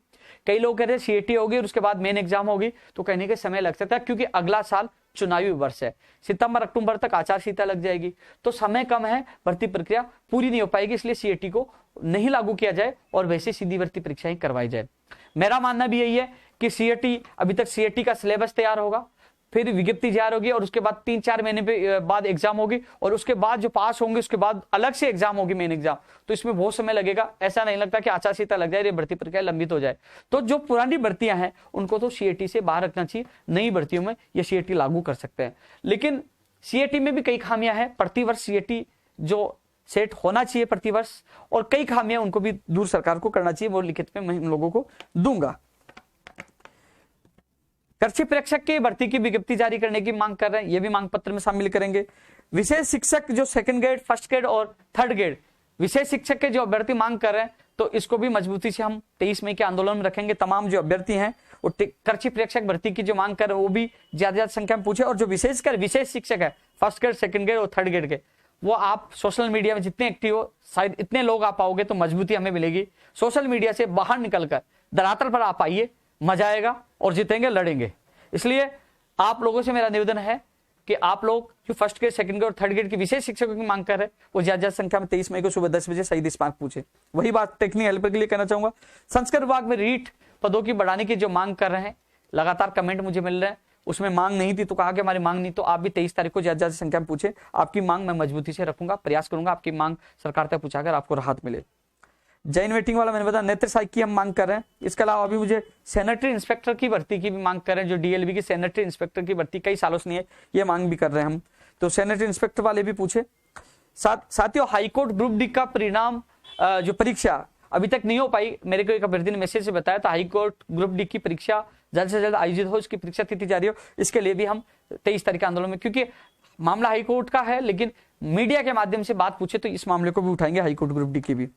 कई लोग कह रहे हैं सीएटी होगी और उसके बाद मेन एग्जाम होगी, तो कहने के समय लग सकता है, क्योंकि अगला साल चुनावी वर्ष है, सितंबर अक्टूबर तक आचार संहिता लग जाएगी, तो समय कम है, भर्ती प्रक्रिया पूरी नहीं हो पाएगी, इसलिए सीएटी को नहीं लागू किया जाए और वैसे सीधी भर्ती परीक्षाएं करवाई जाए। मेरा मानना भी यही है कि सीएटी, अभी तक सीएटी का सिलेबस तैयार होगा, फिर विज्ञप्ति जारी होगी और उसके बाद 3-4 महीने बाद एग्जाम होगी, और उसके बाद जो पास होंगे उसके बाद अलग से एग्जाम होगी, मेन एग्जाम। तो इसमें बहुत समय लगेगा, ऐसा नहीं लगता कि आचार संहिता लग जाए, भर्ती प्रक्रिया लंबित हो जाए। तो जो पुरानी भर्तियां हैं उनको तो सीएटी से बाहर रखना चाहिए, नई भर्तियों में ये सीएटी लागू कर सकते हैं। लेकिन सीएटी में भी कई खामियां हैं, प्रतिवर्ष सीएटी जो सेट होना चाहिए प्रतिवर्ष, और कई खामियां उनको भी दूर सरकार को करना चाहिए, वो लिखित में मैं इन लोगों को दूंगा। कृषि प्रेक्षक की भर्ती की विज्ञप्ति जारी करने की मांग कर रहे हैं, ये भी मांग पत्र में शामिल करेंगे। विशेष शिक्षक जो सेकंड ग्रेड, फर्स्ट ग्रेड और थर्ड ग्रेड विशेष शिक्षक के जो अभ्यर्थी मांग कर रहे हैं, तो इसको भी मजबूती से हम 23 मई के आंदोलन में रखेंगे। तमाम जो अभ्यर्थी हैं वो कृषि प्रेक्षक भर्ती की जो मांग कर रहे हैं वो भी ज्यादा संख्या में पूछे, और जो विशेषकर विशेष शिक्षक है फर्स्ट ग्रेड, सेकंड ग्रेड और थर्ड ग्रेड के, वो आप सोशल मीडिया में जितने एक्टिव हो, शायद इतने लोग आप पाओगे तो मजबूती हमें मिलेगी। सोशल मीडिया से बाहर निकलकर धरातल पर आप आइए, मजा आएगा और जीतेंगे, लड़ेंगे। इसलिए आप लोगों से मेरा निवेदन है कि आप लोग जो फर्स्ट ग्रेड, सेकंड ग्रेड और थर्ड ग्रेड की विशेष शिक्षकों की मांग कर रहे हैं, वो ज्यादा संख्या में 23 मई को सुबह 10 बजे सही दिशांक पूछे। वही बात टेक्निकल हेल्पर के लिए कहना चाहूंगा। संस्कृत विभाग में रीट पदों की बढ़ाने की जो मांग कर रहे हैं, लगातार कमेंट मुझे मिल रहे हैं, उसमें मांग नहीं थी तो कहा कि हमारी मांग नहीं, तो आप भी 23 तारीख को ज्यादा संख्या में पूछे। आपकी मांग मैं मजबूती से रखूंगा, प्रयास करूंगा आपकी मांग सरकार तक पहुंचाकर आपको राहत मिले। जैन वेटिंग वाला मैंने बताया, नेत्र सहायक की हम मांग कर रहे हैं। इसके अलावा अभी मुझे सैनिटरी इंस्पेक्टर की भर्ती की भी मांग कर रहे हैं, जो डीएलबी की सैनिटरी इंस्पेक्टर की भर्ती कई सालों से नहीं है, ये मांग भी कर रहे हैं हम, तो सैनिटरी इंस्पेक्टर वाले भी पूछे। साथियों, हाईकोर्ट ग्रुप डी का परिणाम जो परीक्षा अभी तक नहीं हो पाई, मेरे को एक अभ्यर्थी ने मैसेज से बताया था, हाईकोर्ट ग्रुप डी की परीक्षा जल्द से जल्द आयोजित हो, इसकी परीक्षा तिथि जारी हो, इसके लिए भी हम 23 तारीख आंदोलन में, क्योंकि मामला हाईकोर्ट का है, लेकिन मीडिया के माध्यम से बात पूछे तो इस मामले को भी उठाएंगे, हाईकोर्ट ग्रुप डी की भी।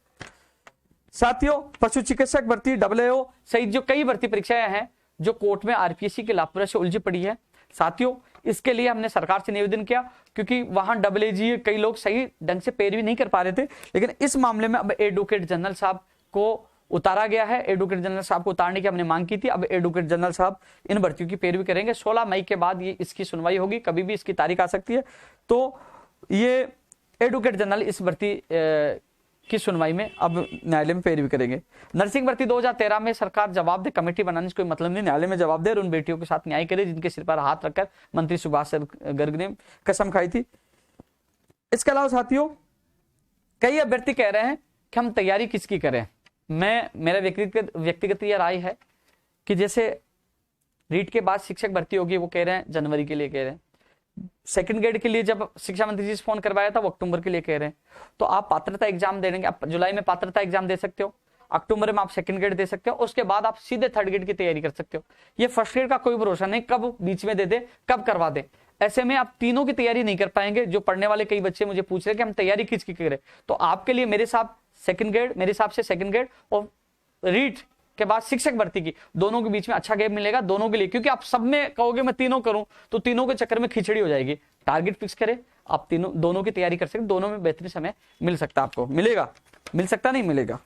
साथियों, पशु चिकित्सक भर्ती, डब्ल्यूओ सहित जो कई भर्ती परीक्षाएं हैं जो कोर्ट में आरपीएससी के लापरवाही से उलझी पड़ी है, साथियों इसके लिए हमने सरकार से निवेदन किया, क्योंकि वहां डब्ल्यूएजी कई लोग सही ढंग से पैरवी नहीं कर पा रहे थे, लेकिन इस मामले में अब एडवोकेट जनरल साहब को उतारा गया है। एडवोकेट जनरल साहब को उतारने की हमने मांग की थी, अब एडवोकेट जनरल साहब इन भर्तियों की पैरवी करेंगे। 16 मई के बाद ये इसकी सुनवाई होगी, कभी भी इसकी तारीख आ सकती है, तो ये एडवोकेट जनरल इस भर्ती की सुनवाई में अब न्यायालय में पैरवी करेंगे। नर्सिंग भर्ती 2013 में सरकार जवाब दे, कमेटी बनाने से कोई मतलब नहीं, न्यायालय में जवाब दे और उन बेटियों के साथ न्याय करे जिनके सिर पर हाथ रखकर मंत्री सुभाष गर्ग ने कसम खाई थी। इसके अलावा साथियों, कई अभ्यर्थी कह रहे हैं कि हम तैयारी किसकी करें। मेरा व्यक्तिगत यह राय है कि जैसे रीट के बाद शिक्षक भर्ती होगी, वो कह रहे हैं जनवरी के लिए कह रहे हैं। सेकंड ग्रेड के लिए जब शिक्षा मंत्री जी से फोन करवाया था वो अक्टूबर के लिए कह रहे हैं। तो आप पात्रता एग्जाम दे देंगे, आप जुलाई में पात्रता एग्जाम दे सकते हो, अक्टूबर में आप सेकंड ग्रेड दे सकते हो, उसके बाद आप सीधे थर्ड ग्रेड की तैयारी कर सकते हो। ये फर्स्ट ग्रेड का कोई भरोसा नहीं, कब बीच में दे दे, कब करवा दे। ऐसे में आप तीनों की तैयारी नहीं कर पाएंगे। जो पढ़ने वाले कई बच्चे मुझे पूछ रहे कि हम तैयारी किसकी करें, तो आपके लिए मेरे हिसाब से सेकंड ग्रेड और रीट के बाद शिक्षक भर्ती की, दोनों के बीच में अच्छा गैप मिलेगा दोनों के लिए। क्योंकि आप सब में कहोगे मैं तीनों करूं तो तीनों के चक्कर में खिचड़ी हो जाएगी। टारगेट फिक्स करें, आप दोनों की तैयारी कर सकते, दोनों में बेहतरीन समय मिल सकता, आपको मिलेगा, मिल सकता नहीं मिलेगा।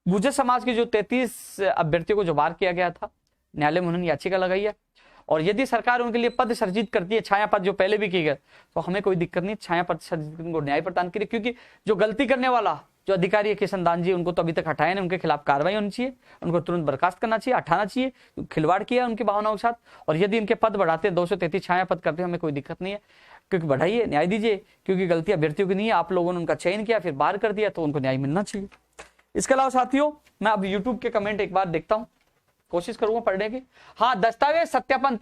गुर्जर समाज के जो 33 अभ्यर्थियों को जो बाहर किया गया था, न्यायालय में उन्होंने याचिका लगाई है। और यदि सरकार उनके लिए पद सृजित करती है, छाया पद जो पहले भी की गए, तो हमें कोई दिक्कत नहीं, छाया पद सृजित को न्याय प्रदान करिए। क्योंकि जो गलती करने वाला जो अधिकारी है किशन दान जी, उनको तो अभी तक हटाया नहीं, उनके खिलाफ कार्रवाई होनी चाहिए, उनको तुरंत बर्खास्त करना चाहिए, हटाना चाहिए, खिलवाड़ किया उनकी भावनाओं के साथ। और यदि इनके पद बढ़ाते 233 छाया पद करते, हमें कोई दिक्कत नहीं है, क्योंकि बढ़ाइए, न्याय दीजिए। क्योंकि गलती अभ्यर्थियों की नहीं है, आप लोगों ने उनका चयन किया फिर बाहर कर दिया, तो उनको न्याय मिलना चाहिए। इसके अलावा साथियों, मैं अब यूट्यूब के कमेंट एक बार देखता हूं, कोशिश करूंगा पढ़ने की। हाँ, दस्तावेज सत्यापन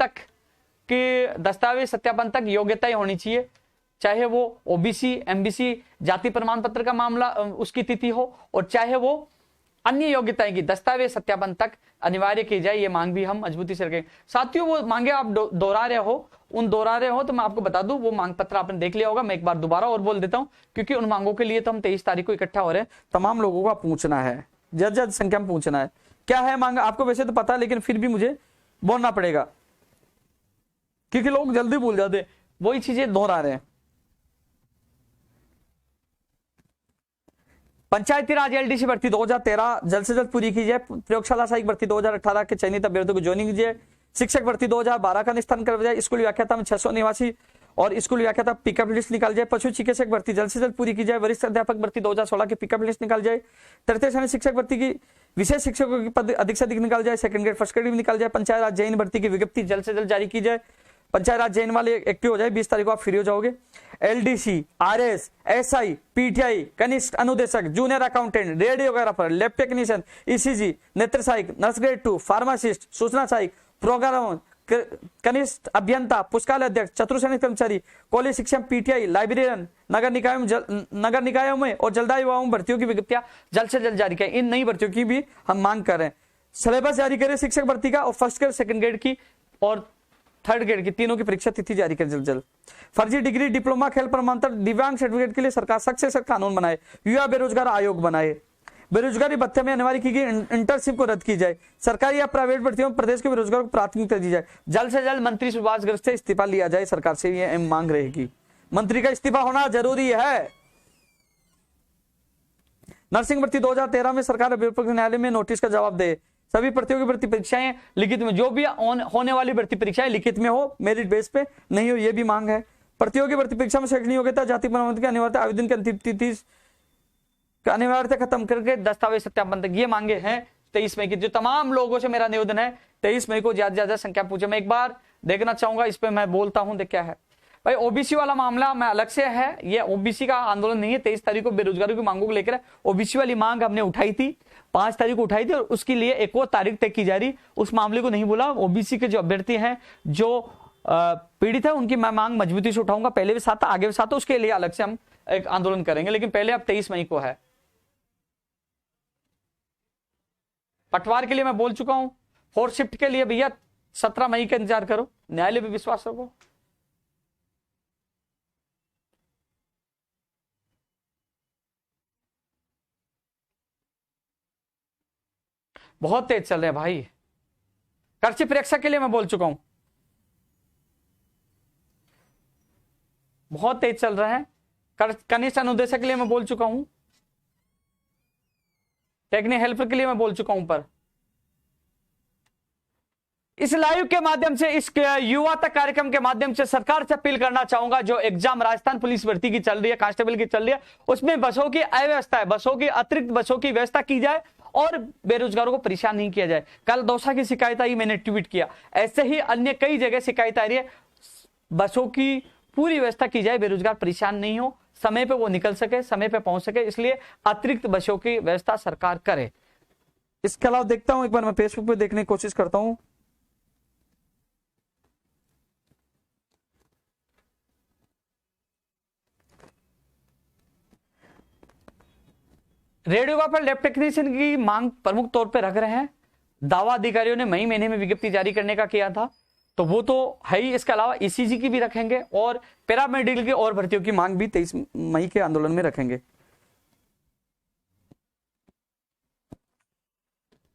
तक योग्यता ही होनी चाहिए, चाहे वो ओबीसी एमबीसी जाति प्रमाण पत्र का मामला उसकी तिथि हो, और चाहे वो अन्य योग्यताएं की दस्तावेज सत्यापन तक अनिवार्य की जाए। ये मांग भी हम मजबूती से रखेंगे। साथियों, वो मांगे आप दोहरा रहे हो तो मैं आपको बता दूं, वो मांग पत्र आपने देख लिया होगा, मैं एक बार दोबारा और बोल देता हूं, क्योंकि उन मांगों के लिए तो हम 23 तारीख को इकट्ठा हो रहे हैं। तमाम लोगों को पूछना है, ज्यादा संख्या में पूछना है, क्या है मांग, आपको वैसे तो पता है, लेकिन फिर भी मुझे बोलना पड़ेगा, क्योंकि लोग जल्दी भूल जाते, वही चीजें दोहरा रहे हैं। पंचायती राज एलडीसी भर्ती 2013 जल्द से जल्द पूरी की जाए। प्रयोगशाला सहायक भर्ती 2018 के चयनित अभ्यर्थियों को ज्वाइनिंग कीजिए। शिक्षक भर्ती 2012 का निष्ठान कर जाए। स्कूल व्याख्याता में 600 निवासी और स्कूल व्याख्याता पिकअप लिस्ट निकाल जाए। पशु चिकित्सक भर्ती जल्द से जल्द पूरी की जाए। वरिष्ठ अध्यापक भर्ती 2016 की पिकअप लिस्ट निकाल जाए। तृतीय श्रेणी शिक्षक भर्ती की विशेष शिक्षकों की पद अधिक से अधिक निकाल जाए। सेकंड ग्रेड फर्स्ट ग्रेड भी निकाल जाए। पंचायत राज जैन भर्ती की विज्ञप्ति जल्द से जल्द जारी की जाए। पंचायत राज जैन वाले एक्टिव हो जाए, 20 तारीख को आप फ्री हो जाओगे। एलडीसी, आरएस, एसआई, पीटीआई, कनिष्ठ अनुदेशक, junior accountant, radiographer, lab technician, ECG, नेत्र सहायक, नर्स ग्रेड 2, फार्मासिस्ट, सूचना सहायक, प्रोग्रामर, कनिष्ठ अभियंता, पुस्तकालय अध्यक्ष, चतुर्श्रेणी कर्मचारी, कॉलेज शिक्षक, पीटीआई, लाइब्रेरियन, नगर निकायों में और जलदायु युवाओं भर्तियों की विज्ञप्तियां जल्द से जल्द जारी करें। इन नई भर्तियों की भी हम मांग कर रहे हैं। सिलेबस जारी करें शिक्षक भर्ती का, और फर्स्ट ग्रेड, सेकंड ग्रेड की और थर्ड ग्रेड की तीनों की परीक्षा तिथि जारी करें जल्द जल्द। फर्जी डिग्री, डिप्लोमा, खेल प्रमाणपत्र, दिव्यांग सर्टिफिकेट के लिए सरकार सख्त से सख्त कानून बनाए। युवा बेरोजगार आयोग बनाए। बेरोजगारी भत्ते में अनिवार्य की गई इंटर्नशिप को रद्द की जाए। सरकारी या प्राइवेट भर्तियों में प्रदेश के बेरोजगारों को प्राथमिकता दी जाए। जल्द से जल्द मंत्री सुभाष गर्ग से इस्तीफा लिया जाए। सरकार से ये मांग रहेगी, मंत्री का इस्तीफा होना जरूरी है। नर्सिंग भर्ती 2013 में सरकार अभिभाषक न्यायालय में नोटिस का जवाब दे। सभी प्रतियोगी भर्ती परीक्षाएं लिखित में, जो भी होने वाली भर्ती परीक्षाएं लिखित में हो, मेरिट बेस पे नहीं हो, ये भी मांग है। प्रतियोगी भर्ती परीक्षा में शैक्षणिक योग्यता, जाति प्रमाण पत्र की अनिवार्यता, आवेदन की अंतिम तिथि अनिवार्यता खत्म करके दस्तावेज सत्यापन तक, ये मांगे हैं 23 मई की। जो तमाम लोगों से मेरा निवेदन है 23 मई को ज्यादा संख्या पूछे। मैं एक बार देखना चाहूंगा, इस पे मैं बोलता हूं, देख क्या है भाई। ओबीसी वाला मामला मैं अलग से है, ये ओबीसी का आंदोलन नहीं है। 23 तारीख को बेरोजगारों की मांगों को लेकर ओबीसी वाली मांग हमने उठाई थी, 5 तारीख को उठाई थी, और उसके लिए एक और तारीख तय की जा रही। उस मामले को नहीं बोला। ओबीसी के जो अभ्यर्थी हैं, जो पीड़ित है, उनकी मैं मांग मजबूती से उठाऊंगा। पहले भी साथ, आगे भी साथ, उसके लिए अलग से हम एक आंदोलन करेंगे। लेकिन पहले अब 23 मई को है। पटवार के लिए मैं बोल चुका हूं। फोर्थ शिफ्ट के लिए भैया 17 मई का इंतजार करो, न्यायालय पे विश्वास रखो। बहुत तेज चल रहे हैं भाई। कर्ची परीक्षा के लिए मैं बोल चुका हूं, बहुत तेज चल रहे हैं। कनिष्ठ अनुदेशक के लिए मैं बोल चुका हूं। टेक्निकल हेल्पर के लिए मैं बोल चुका हूं। पर इस लाइव के माध्यम से, इस युवा तक कार्यक्रम के माध्यम से सरकार से अपील करना चाहूंगा, जो एग्जाम राजस्थान पुलिस भर्ती की चल रही है, कांस्टेबल की चल रही है, उसमें बसों की अव्यवस्था है, बसों की अतिरिक्त बसों की व्यवस्था की जाए और बेरोजगारों को परेशान नहीं किया जाए। कल दौसा की शिकायत आई, मैंने ट्वीट किया। ऐसे ही अन्य कई जगह शिकायत आ रही है। बसों की पूरी व्यवस्था की जाए, बेरोजगार परेशान नहीं हो, समय पे वो निकल सके, समय पे पहुंच सके, इसलिए अतिरिक्त बसों की व्यवस्था सरकार करे। इसके अलावा देखता हूं, एक बार मैं फेसबुक पे देखने की कोशिश करता हूं। रेडियोग्राफर लैब टेक्नीशियन की मांग प्रमुख तौर पर रख रहे हैं। दावा अधिकारियों ने मई महीने में विज्ञप्ति जारी करने का किया था, तो वो तो है ही। इसके अलावा ईसीजी की भी रखेंगे और पैरामेडिकल की और भर्तियों की मांग भी 23 मई के आंदोलन में रखेंगे।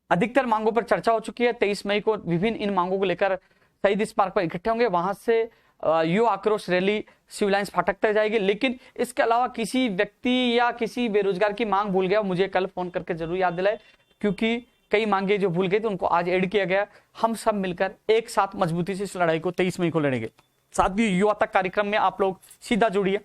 अधिकतर मांगों पर चर्चा हो चुकी है। 23 मई को विभिन्न इन मांगों को लेकर शहीद स्मारक पर इकट्ठे होंगे। वहां से युवा आक्रोश रैली सिविल लाइंस फाटक तक जाएगी। लेकिन इसके अलावा किसी व्यक्ति या किसी बेरोजगार की मांग भूल गया, मुझे कल फोन करके जरूर याद दिलाए, क्योंकि कई मांगे जो भूल गए थे उनको आज ऐड किया गया। हम सब मिलकर एक साथ मजबूती से इस लड़ाई को 23 मई को लड़ेंगे। साथ ही युवा तक कार्यक्रम में आप लोग सीधा जुड़िए।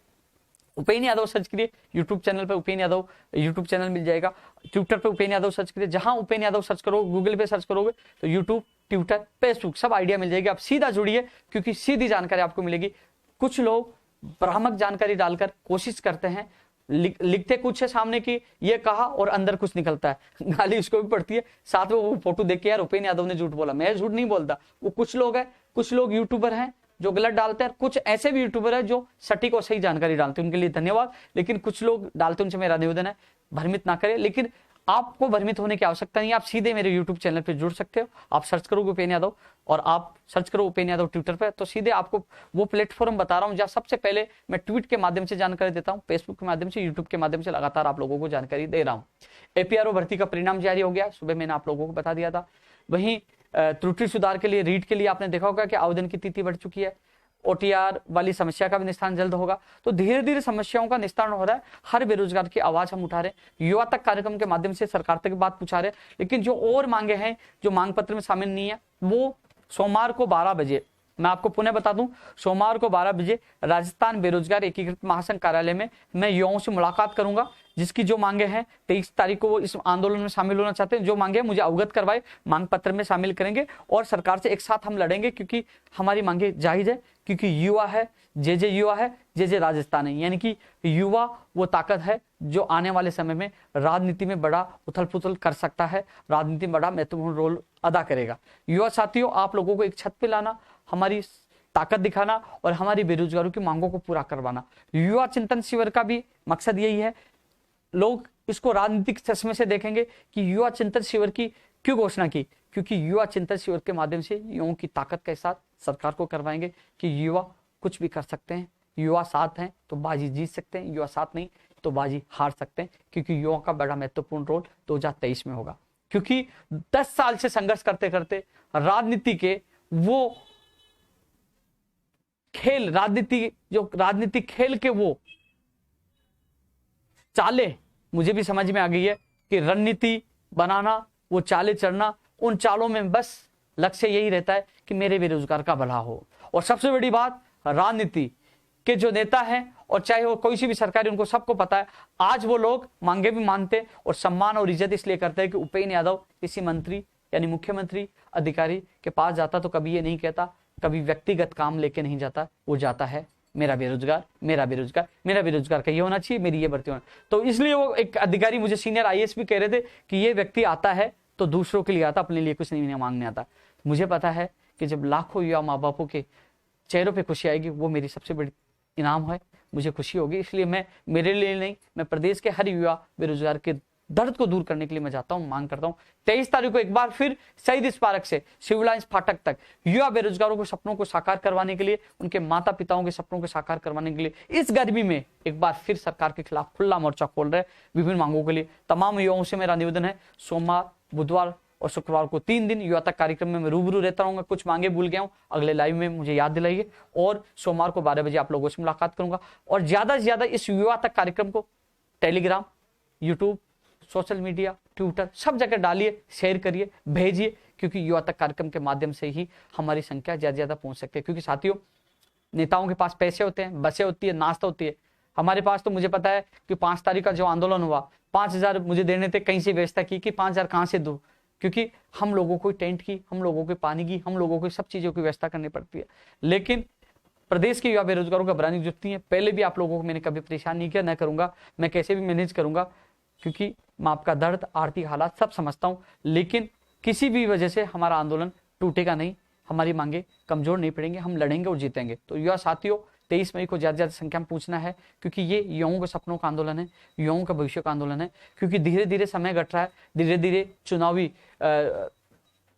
उपेन यादव सर्च करिए यूट्यूब चैनल पे, उपेन यादव यूट्यूब चैनल मिल जाएगा। ट्विटर पे उपेन यादव सर्च करिए, जहां उपेन यादव सर्च करोगे, गूगल पे सर्च करोगे तो यूट्यूब, ट्विटर, फेसबुक सब आइडिया मिल जाएगी। आप सीधा जुड़िए, क्योंकि सीधी जानकारी आपको मिलेगी। कुछ लोग भ्रामक जानकारी डालकर कोशिश करते हैं, लिखते कुछ है सामने की ये कहा और अंदर कुछ निकलता है, गाली उसको भी पड़ती है। साथ में वो फोटो देख के यार उपेन यादव ने झूठ बोला। मैं झूठ नहीं बोलता, वो कुछ लोग हैं, कुछ लोग यूट्यूबर हैं जो गलत डालते हैं, कुछ ऐसे भी यूट्यूबर है जो सटीक और सही जानकारी डालते हैं, उनके लिए धन्यवाद। लेकिन कुछ लोग डालते हैं, उनसे मेरा निवेदन है भ्रमित ना करें। लेकिन आपको भ्रमित होने की आवश्यकता नहीं है, आप सीधे मेरे यूट्यूब चैनल पे जुड़ सकते हो। आप सर्च करोगे उपेन यादव और आप सर्च करो उपेन यादव ट्विटर पे, तो सीधे आपको वो प्लेटफॉर्म बता रहा हूँ जहाँ सबसे पहले मैं ट्वीट के माध्यम से जानकारी देता हूँ, फेसबुक के माध्यम से, यूट्यूब के माध्यम से लगातार आप लोगों को जानकारी दे रहा हूँ। एपीआरओ भर्ती का परिणाम जारी हो गया, सुबह मैंने आप लोगों को बता दिया था। वहीं त्रुटि सुधार के लिए, रीट के लिए आपने देखा होगा कि आवेदन की तिथि बढ़ चुकी है। ओटीआर वाली समस्या का भी निस्तारण जल्द होगा। तो धीरे धीरे समस्याओं का निस्तारण हो रहा है। हर बेरोजगार की आवाज हम उठा रहे हैं, युवा तक कार्यक्रम के माध्यम से सरकार तक बात पूछा रहे हैं। लेकिन जो और मांगे हैं जो मांग पत्र में शामिल नहीं है, वो सोमवार को 12 बजे, मैं आपको पुनः बता दूं, सोमवार को 12 बजे राजस्थान बेरोजगार एकीकृत महासंघ कार्यालय में मैं युवाओं से मुलाकात करूंगा, जिसकी जो मांगे हैं 23 तारीख को वो इस आंदोलन में शामिल होना चाहते हैं। जो मांगे मुझे अवगत करवाए, मांग पत्र में शामिल करेंगे और सरकार से एक साथ हम लड़ेंगे, क्योंकि हमारी मांगे जायज है। क्योंकि युवा है, जे युवा है, जे राजस्थान है, यानी कि युवा वो ताकत है जो आने वाले समय में राजनीति में बड़ा उथल पुथल कर सकता है, राजनीति में बड़ा महत्वपूर्ण रोल अदा करेगा। युवा साथियों, आप लोगों को एक छत पे लाना, हमारी ताकत दिखाना और हमारी बेरोजगारों की मांगों को पूरा करवाना। युवा चिंतन शिविर का भी मकसद यही है। लोग इसको राजनीतिक चश्मे से देखेंगे कि युवा चिंतन शिविर की क्यों घोषणा की, क्योंकि युवा चिंतन शिविर के माध्यम से युवाओं की ताकत के साथ सरकार को करवाएंगे कि युवा कुछ भी कर सकते हैं। युवा साथ हैं तो बाजी जीत सकते हैं, युवा साथ नहीं तो बाजी हार सकते हैं, क्योंकि युवा का बड़ा महत्वपूर्ण रोल 2023 में होगा। क्योंकि 10 साल से संघर्ष करते करते राजनीति के वो खेल, राजनीतिक खेल के वो चाले मुझे भी समझ में आ गई है कि रणनीति बनाना, वो चाले चढ़ना, उन चालों में बस लक्ष्य यही रहता है कि मेरे बेरोजगार का भला हो। और सबसे बड़ी बात, राजनीति के जो नेता हैं और चाहे वो कोई सी भी सरकारी, उनको सबको पता है आज वो लोग मांगे भी मानते और सम्मान और इज्जत इसलिए करते हैं कि उपेन यादव किसी मंत्री यानी मुख्यमंत्री अधिकारी के पास जाता तो कभी ये नहीं कहता, कभी व्यक्तिगत काम लेके नहीं जाता, वो जाता है मेरा बेरोजगार, मेरा बेरोजगार, मेरा बेरोजगार का ये होना चाहिए, मेरी ये भर्ती होना। तो इसलिए वो एक अधिकारी, मुझे सीनियर आईएएस भी कह रहे थे कि ये व्यक्ति आता है तो दूसरों के लिए आता, अपने लिए कुछ नहीं मांगने आता। मुझे पता है कि जब लाखों युवा माँ बापों के चेहरों पे खुशी आएगी, वो मेरी सबसे बड़ी इनाम है, मुझे खुशी होगी। इसलिए मैं, मेरे लिए नहीं, मैं प्रदेश के हर युवा बेरोजगार के दर्द को दूर करने के लिए मैं जाता हूं, मांग करता हूं। 23 तारीख को एक बार फिर शहीद स्मारक से सिविल लाइंस फाटक तक युवा बेरोजगारों के सपनों को साकार करवाने के लिए, उनके माता पिताओं के सपनों को साकार करवाने के लिए इस गर्मी में एक बार फिर सरकार के खिलाफ खुला मोर्चा खोल रहे विभिन्न मांगों के लिए। तमाम युवाओं से मेरा निवेदन है, सोमवार, बुधवार और शुक्रवार को 3 दिन युवा तक कार्यक्रम में मैं रूबरू रहता रहूंगा। कुछ मांगे भूल गया हूं, अगले लाइव में मुझे याद दिलाइए। और सोमवार को 12 बजे आप लोगों से मुलाकात करूंगा। और ज्यादा से ज्यादा इस युवा तक कार्यक्रम को Telegram, YouTube, social media, Twitter सब जगह डालिए, शेयर करिए, भेजिए, क्योंकि युवा तक कार्यक्रम के माध्यम से ही हमारी संख्या ज्यादा ज्यादा पहुंच सकती है। क्योंकि साथियों, नेताओं के पास पैसे होते हैं, बसें होती है, नाश्ता होती है। हमारे पास तो मुझे पता है कि 5 तारीख का जो आंदोलन हुआ, 5000 मुझे देने थे, कहीं से व्यवस्था की कि 5000 कहां से दूं, क्योंकि हम लोगों को टेंट की, हम लोगों को पानी की, हम लोगों को सब चीजों की व्यवस्था करनी पड़ती है। लेकिन प्रदेश के युवा बेरोजगारों का घबराने की जरूरत नहीं है। पहले भी आप लोगों को मैंने कभी परेशान नहीं किया, न करूंगा, मैं कैसे भी मैनेज करूंगा, क्योंकि मैं आपका दर्द, आर्थिक हालात सब समझता हूं। लेकिन किसी भी वजह से हमारा आंदोलन टूटेगा नहीं, हमारी मांगे कमजोर नहीं पड़ेंगे, हम लड़ेंगे और जीतेंगे। तो युवा साथियों, 23 मई को ज्यादा ज्यादा संख्या में पूछना है, क्योंकि ये युवाओं के सपनों का आंदोलन है, युवाओं का भविष्य का आंदोलन है। क्योंकि धीरे धीरे समय घट रहा है, धीरे धीरे चुनावी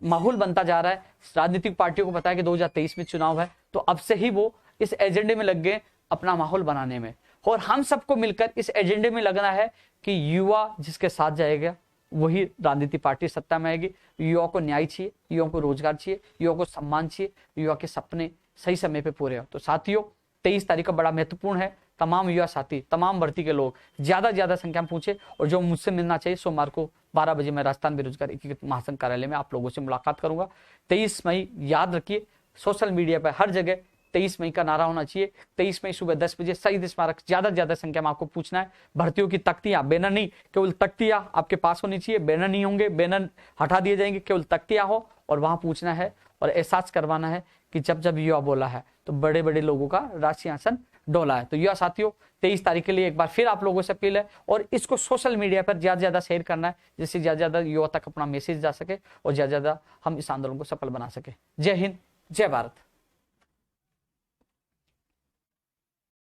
माहौल बनता जा रहा है। राजनीतिक पार्टियों को पता है कि 2023 में चुनाव है, तो अब से ही वो इस एजेंडे में लग गए अपना माहौल बनाने में। और हम सबको मिलकर इस एजेंडे में लगना है कि युवा जिसके साथ जाएगा वही राजनीति पार्टी सत्ता में आएगी। युवा को न्याय चाहिए, युवा को रोजगार चाहिए, युवा को सम्मान चाहिए, युवा के सपने सही समय पे पूरे हो। तो साथियों 23 तारीख का बड़ा महत्वपूर्ण है। तमाम युवा साथी, तमाम भर्ती के लोग ज्यादा संख्या में पूछे, और जो मुझसे मिलना चाहिए सोमवार को 12 बजे मैं राजस्थान बेरोजगार एकीकृत महासंघ कार्यालय में आप लोगों से मुलाकात करूंगा। 23 मई याद रखिए, सोशल मीडिया पर हर जगह 23 मई का नारा होना चाहिए। 23 मई सुबह 10 बजे शहीद स्मारक ज्यादा संख्या में आपको पूछना है। भर्तियों की तख्तियां, बैनर नहीं, केवल तख्तियां आपके पास होनी चाहिए। बैनर नहीं होंगे, बैनर हटा दिए जाएंगे, केवल तख्तियां हो, और वहां पूछना है और एहसास करवाना है कि जब जब युवा बोला है तो बड़े बड़े लोगों का राष्ट्रीय आसन डोला है। तो युवा साथियों 23 तारीख के लिए एक बार फिर आप लोगों से अपील है, और इसको सोशल मीडिया पर ज्यादा शेयर करना है, जिससे ज्यादा युवा तक अपना मैसेज जा सके और ज्यादा हम इस आंदोलन को सफल बना सके। जय हिंद, जय भारत।